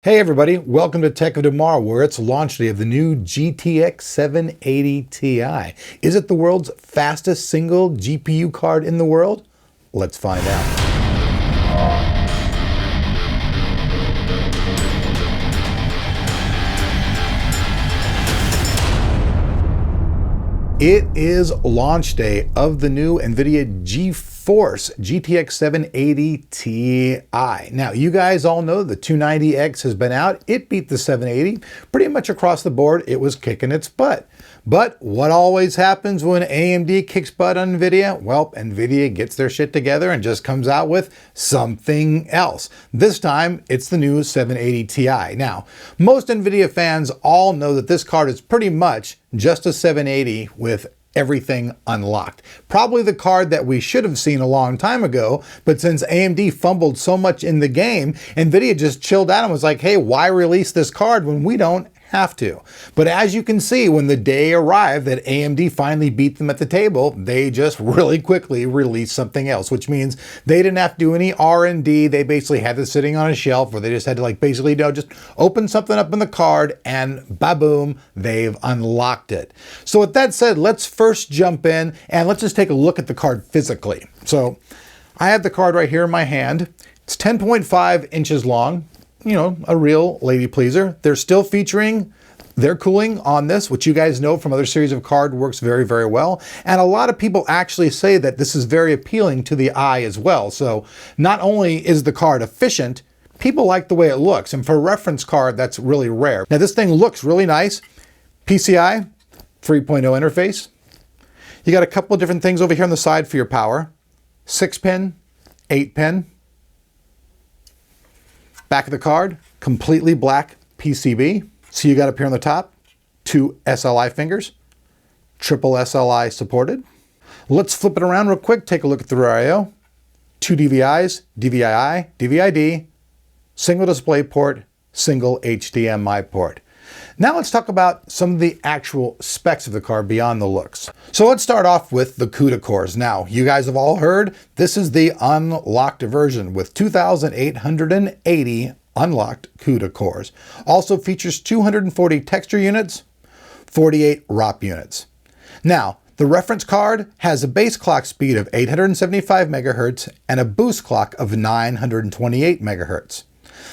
Hey everybody, welcome to Tech of Tomorrow, where it's launch day of the new GTX 780 Ti. Is it the world's fastest single GPU card in the world? Let's find out. It is launch day of the new NVIDIA GeForce GTX 780 Ti. Now, you guys all know the 290X has been out. It beat the 780 pretty much across the board. It was kicking its butt. But what always happens when AMD kicks butt on NVIDIA? Well, NVIDIA gets their shit together and just comes out with something else. This time, it's the new 780 Ti. Now, most NVIDIA fans all know that this card is pretty much just a 780 with everything unlocked. Probably the card that we should have seen a long time ago, but since AMD fumbled so much in the game, NVIDIA just chilled out and was like, hey, why release this card when we don't have to? But as you can see, when the day arrived that AMD finally beat them at the table, they just really quickly released something else, which means they didn't have to do any R&D. They basically had this sitting on a shelf where they just had to basically just open something up in the card and ba-boom, they've unlocked it. So with that said, let's first jump in and let's just take a look at the card physically. So I have the card right here in my hand. It's 10.5 inches long. You know, a real lady pleaser. They're still featuring their cooling on this, which you guys know from other series of card works very, very well. And a lot of people actually say that this is very appealing to the eye as well. So not only is the card efficient, people like the way it looks. And for a reference card, that's really rare. Now this thing looks really nice. PCI 3.0 interface. You got a couple of different things over here on the side for your power. 6-pin, 8-pin. Back of the card, completely black PCB. So you got up here on the top, 2 SLI fingers, triple SLI supported. Let's flip it around real quick, take a look at the rear I/O. 2 DVIs, DVI-I, DVI-D, single display port, single HDMI port. Now let's talk about some of the actual specs of the card beyond the looks. So let's start off with the CUDA cores. Now, you guys have all heard, this is the unlocked version with 2,880 unlocked CUDA cores. Also features 240 texture units, 48 ROP units. Now, the reference card has a base clock speed of 875 megahertz and a boost clock of 928 megahertz.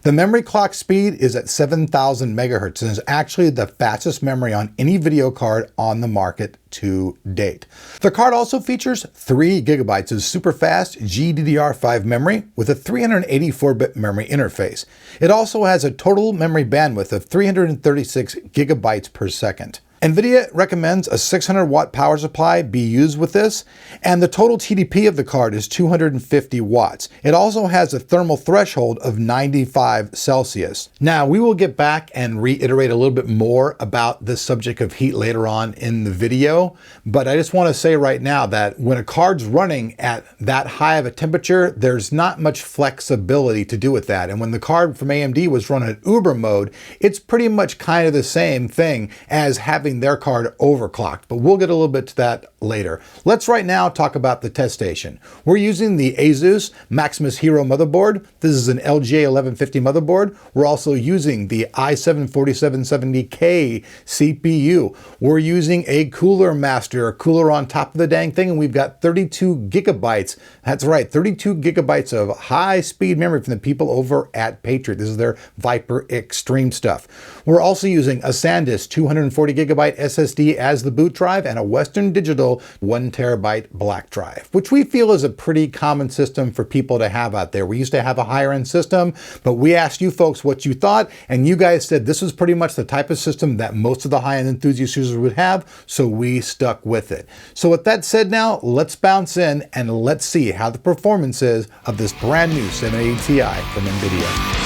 The memory clock speed is at 7,000 megahertz and is actually the fastest memory on any video card on the market to date. The card also features 3 gigabytes of super fast GDDR5 memory with a 384-bit memory interface. It also has a total memory bandwidth of 336 gigabytes per second. NVIDIA recommends a 600 watt power supply be used with this, and the total TDP of the card is 250 watts. It also has a thermal threshold of 95 Celsius. Now, we will get back and reiterate a little bit more about this subject of heat later on in the video, but I just want to say right now that when a card's running at that high of a temperature, there's not much flexibility to do with that. And when the card from AMD was run at Uber mode, it's pretty much kind of the same thing as having their card overclocked, but we'll get a little bit to that later. Let's right now talk about the test station. We're using the Asus Maximus Hero motherboard. This is an LGA 1150 motherboard. We're also using the i7-4770K CPU. We're using a Cooler Master, a cooler on top of the dang thing, and we've got 32 gigabytes. That's right, 32 gigabytes of high-speed memory from the people over at Patriot. This is their Viper Extreme stuff. We're also using a SanDisk 240 gigabyte SSD as the boot drive and a Western Digital 1 terabyte black drive, which we feel is a pretty common system for people to have out there. We used to have a higher end system, but we asked you folks what you thought, and you guys said this was pretty much the type of system that most of the high-end enthusiast users would have, so we stuck with it. So with that said now, let's bounce in and let's see how the performance is of this brand new 780 Ti from NVIDIA.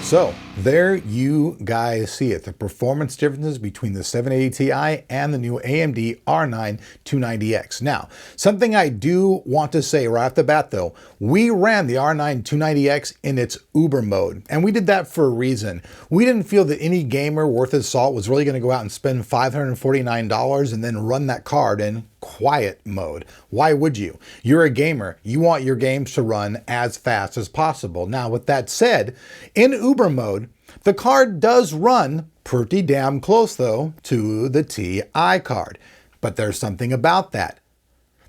So there you guys see it, the performance differences between the 780 Ti and the new AMD R9 290X. Now, something I do want to say right off the bat though, we ran the R9 290X in its Uber mode, and we did that for a reason. We didn't feel that any gamer worth his salt was really going to go out and spend $549 and then run that card in quiet mode. Why would you? You're a gamer. You want your games to run as fast as possible. Now, with that said, in Uber mode, the card does run pretty damn close though to the Ti card. But there's something about that.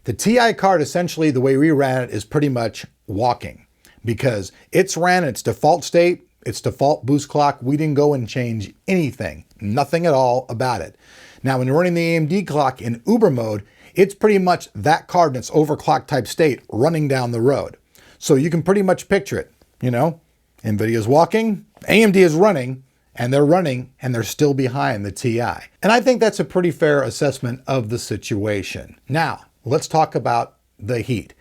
The Ti card, essentially the way we ran it, is pretty much walking, because it's ran in its default state, its default boost clock. We didn't go and change anything, nothing at all about it. Now, when you're running the AMD clock in Uber mode, it's pretty much that card in its overclock type state running down the road. So you can pretty much picture it, you know, NVIDIA's walking, AMD is running, and they're still behind the Ti. And I think that's a pretty fair assessment of the situation. Now, let's talk about the heat.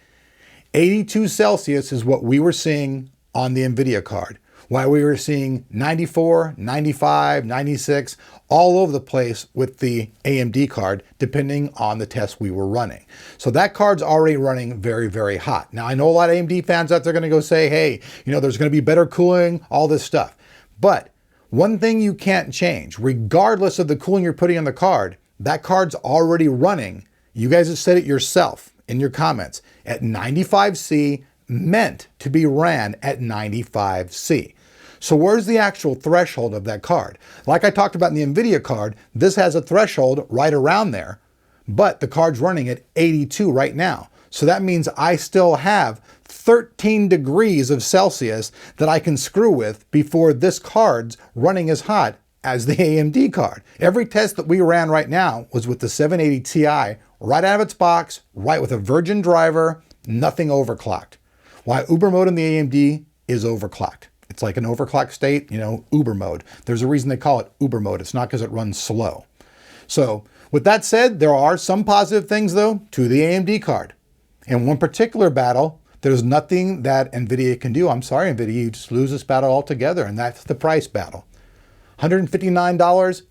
82 Celsius is what we were seeing on the NVIDIA card, while we were seeing 94, 95, 96, all over the place with the AMD card, depending on the test we were running. So that card's already running very, very hot. Now, I know a lot of AMD fans out there are going to go say, hey, you know, there's going to be better cooling, all this stuff. But one thing you can't change, regardless of the cooling you're putting on the card, that card's already running. You guys have said it yourself in your comments, at 95C, meant to be ran at 95C. So where's the actual threshold of that card? Like I talked about in the NVIDIA card, this has a threshold right around there, but the card's running at 82 right now. So that means I still have 13 degrees of Celsius that I can screw with before this card's running as hot as the AMD card. Every test that we ran right now was with the 780 Ti right out of its box, right with a virgin driver, nothing overclocked. While Uber mode in the AMD is overclocked. It's like an overclock state, you know, Uber mode. There's a reason they call it Uber mode. It's not because it runs slow. So with that said, there are some positive things though to the AMD card. In one particular battle, there's nothing that NVIDIA can do. I'm sorry, NVIDIA, you just lose this battle altogether, and that's the price battle. $159,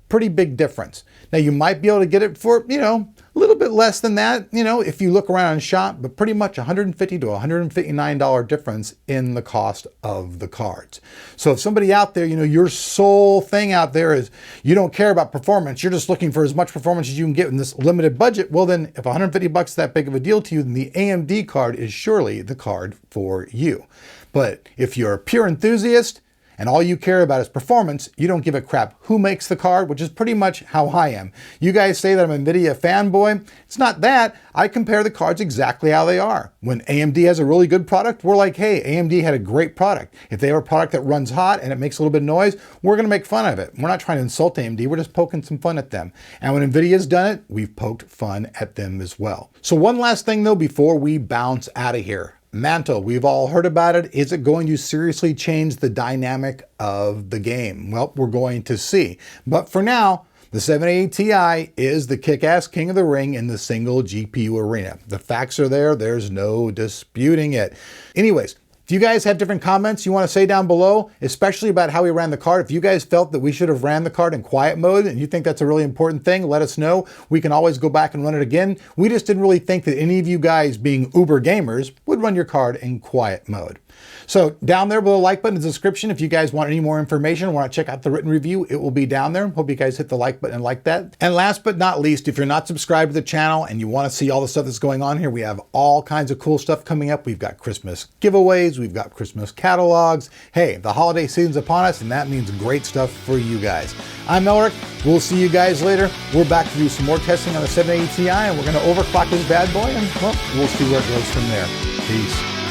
pretty big difference. Now you might be able to get it for, you know, a little bit less than that, you know, if you look around and shop, but pretty much $150 to $159 difference in the cost of the cards. So if somebody out there, you know, your sole thing out there is you don't care about performance, you're just looking for as much performance as you can get in this limited budget, well then if $150 is that big of a deal to you, then the AMD card is surely the card for you. But if you're a pure enthusiast, and all you care about is performance, you don't give a crap who makes the card, which is pretty much how I am. You guys say that I'm a NVIDIA fanboy. It's not that. I compare the cards exactly how they are. When AMD has a really good product, we're like, hey, AMD had a great product. If they have a product that runs hot and it makes a little bit of noise, we're going to make fun of it. We're not trying to insult AMD. We're just poking some fun at them. And when NVIDIA's done it, we've poked fun at them as well. So one last thing though, before we bounce out of here. Mantle, we've all heard about it. Is it going to seriously change the dynamic of the game? Well, we're going to see. But for now, the 780 Ti is the kick-ass king of the ring in the single GPU arena. The facts are there. There's no disputing it. Anyways, if you guys have different comments you want to say down below, especially about how we ran the card, if you guys felt that we should have ran the card in quiet mode and you think that's a really important thing, let us know. We can always go back and run it again. We just didn't really think that any of you guys, being uber gamers, would run your card in quiet mode. So down there below the like button in the description, if you guys want any more information, want to check out the written review, it will be down there. Hope you guys hit the like button and like that. And last but not least, if you're not subscribed to the channel and you want to see all the stuff that's going on here, we have all kinds of cool stuff coming up. We've got Christmas giveaways, we've got Christmas catalogs. Hey, the holiday season's upon us, and that means great stuff for you guys. I'm Elric. We'll see you guys later. We're back to do some more testing on the 780 Ti, and we're going to overclock this bad boy, and well, we'll see where it goes from there. Peace.